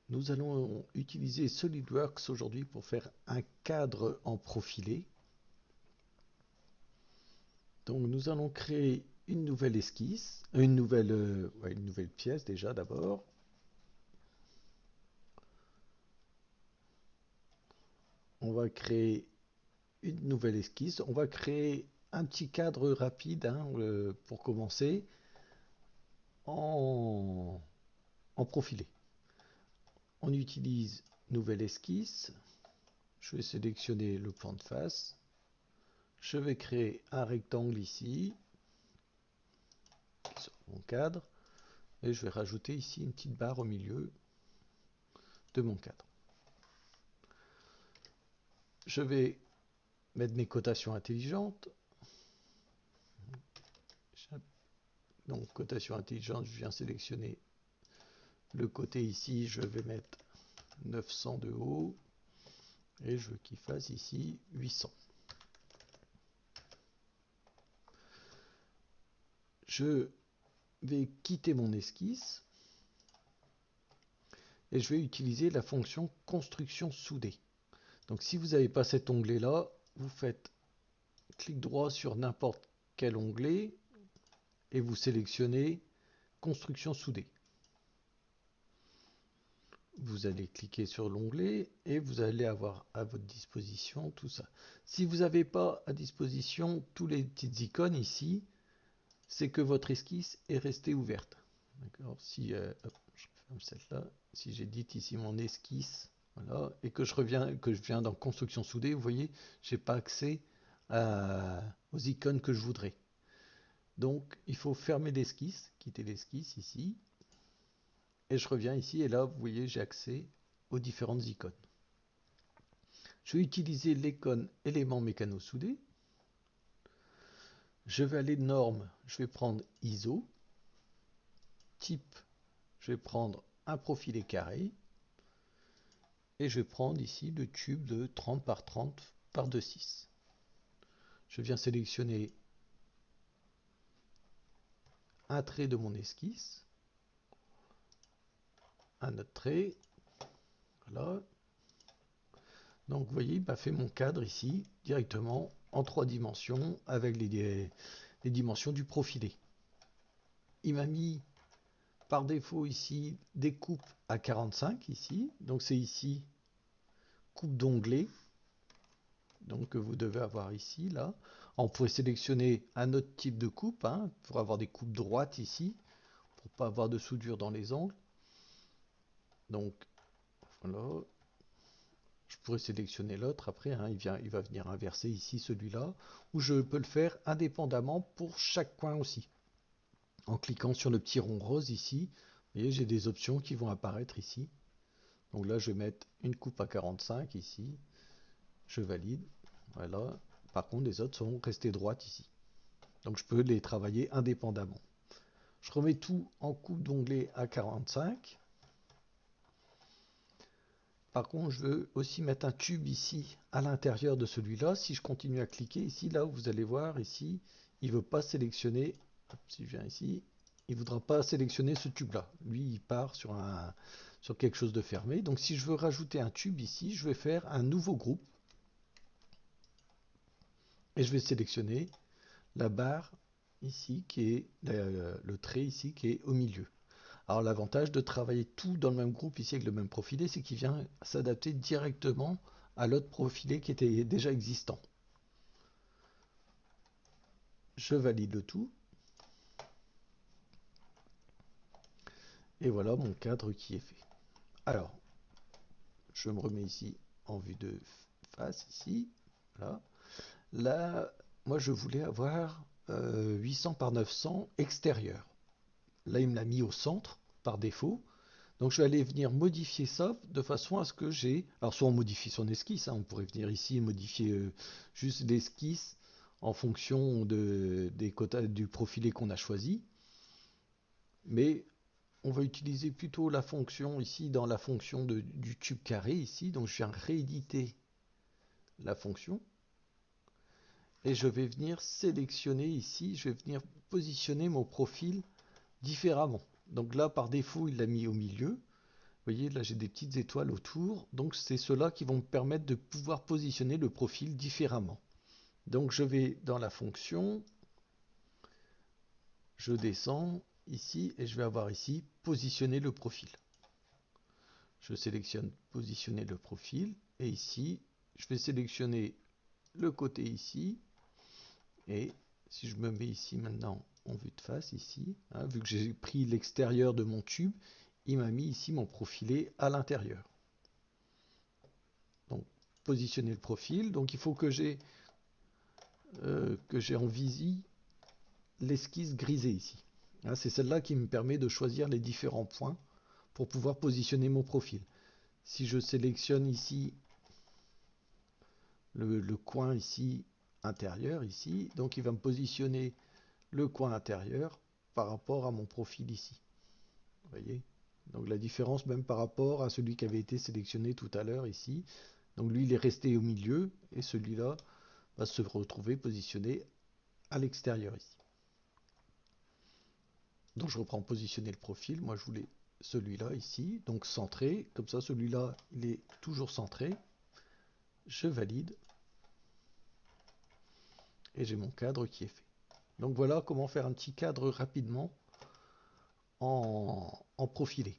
Nous allons utiliser SolidWorks aujourd'hui pour faire un cadre en profilé. Donc nous allons créer une nouvelle esquisse, une nouvelle pièce déjà d'abord. On va créer une nouvelle esquisse. On va créer un petit cadre rapide pour commencer en, en profilé. On utilise nouvelle esquisse. Je vais sélectionner le plan de face. Je vais créer un rectangle ici sur mon cadre et je vais rajouter ici une petite barre au milieu de mon cadre. Je vais mettre mes cotations intelligentes. Donc cotation intelligente, je viens sélectionner le côté ici, je vais mettre 900 de haut et je veux qu'il fasse ici 800. Je vais quitter mon esquisse et je vais utiliser la fonction construction soudée. Donc si vous n'avez pas cet onglet là, vous faites clic droit sur n'importe quel onglet et vous sélectionnez construction soudée. Vous allez cliquer sur l'onglet et vous allez avoir à votre disposition tout ça. Si vous n'avez pas à disposition tous les petites icônes ici, c'est que votre esquisse est restée ouverte. D'accord. Si hop, je ferme celle-là, si j'édite ici mon esquisse, voilà, et que je viens dans construction soudée, vous voyez, j'ai pas accès aux icônes que je voudrais. Donc il faut fermer l'esquisse, quitter l'esquisse ici, et je reviens ici et là vous voyez j'ai accès aux différentes icônes. Je vais utiliser l'icône élément mécano soudé. Je vais aller norme, je vais prendre ISO, type, je vais prendre un profilé carré et je vais prendre ici le tube de 30 par 30 par 2,6. Je viens sélectionner un trait de mon esquisse, un autre trait, voilà. Donc vous voyez, il m'a fait mon cadre ici directement en 3 dimensions avec les dimensions du profilé. Il m'a mis par défaut ici des coupes à 45 ici, donc c'est ici coupe d'onglet, donc que vous devez avoir ici là. On pourrait sélectionner un autre type de coupe pour avoir des coupes droites ici, pour pas avoir de soudure dans les angles. Donc voilà, je pourrais sélectionner l'autre après, il va venir inverser ici celui-là, ou je peux le faire indépendamment pour chaque coin aussi. En cliquant sur le petit rond rose ici, vous voyez, j'ai des options qui vont apparaître ici. Donc là, je vais mettre une coupe à 45 ici, je valide, voilà. Par contre, les autres sont restés droites ici. Donc je peux les travailler indépendamment. Je remets tout en coupe d'onglet à 45. Par contre, je veux aussi mettre un tube ici à l'intérieur de celui-là. Si je continue à cliquer ici, là où vous allez voir ici, il ne veut pas sélectionner. Si je viens ici, il ne voudra pas sélectionner ce tube-là. Lui, il part sur quelque chose de fermé. Donc si je veux rajouter un tube ici, je vais faire un nouveau groupe. Et je vais sélectionner la barre ici, qui est le trait ici, qui est au milieu. Alors l'avantage de travailler tout dans le même groupe ici avec le même profilé, c'est qu'il vient s'adapter directement à l'autre profilé qui était déjà existant. Je valide le tout. Et voilà mon cadre qui est fait. Alors, je me remets ici en vue de face, ici. Voilà. Là, moi je voulais avoir 800 par 900 extérieur. Là, il me l'a mis au centre par défaut. Donc je vais aller venir modifier ça de façon à ce que j'ai... Alors soit on modifie son esquisse, on pourrait venir ici et modifier juste l'esquisse en fonction des quotas du profilé qu'on a choisi. Mais on va utiliser plutôt la fonction ici dans la fonction du tube carré ici. Donc je viens rééditer la fonction. Et je vais venir sélectionner ici, je vais venir positionner mon profil différemment. Donc là par défaut il l'a mis au milieu. Vous voyez, là j'ai des petites étoiles autour, donc c'est ceux-là qui vont me permettre de pouvoir positionner le profil différemment. Donc je vais dans la fonction, je descends ici et je vais avoir ici positionner le profil. Je sélectionne positionner le profil et ici je vais sélectionner le côté ici et si je me mets ici maintenant en vue de face ici, hein, vu que j'ai pris l'extérieur de mon tube, il m'a mis ici mon profilé à l'intérieur. Donc positionner le profil, donc il faut que j'ai en visie l'esquisse grisée ici. Hein, c'est celle-là qui me permet de choisir les différents points pour pouvoir positionner mon profil. Si je sélectionne ici le coin ici intérieur ici, donc il va me positionner le coin intérieur par rapport à mon profil ici. Vous voyez? Donc la différence même par rapport à celui qui avait été sélectionné tout à l'heure ici. Donc lui il est resté au milieu et celui-là va se retrouver positionné à l'extérieur ici. Donc je reprends positionner le profil, moi je voulais celui-là ici, donc centré, comme ça celui-là il est toujours centré. Je valide et j'ai mon cadre qui est fait. Donc voilà comment faire un petit cadre rapidement en profilé.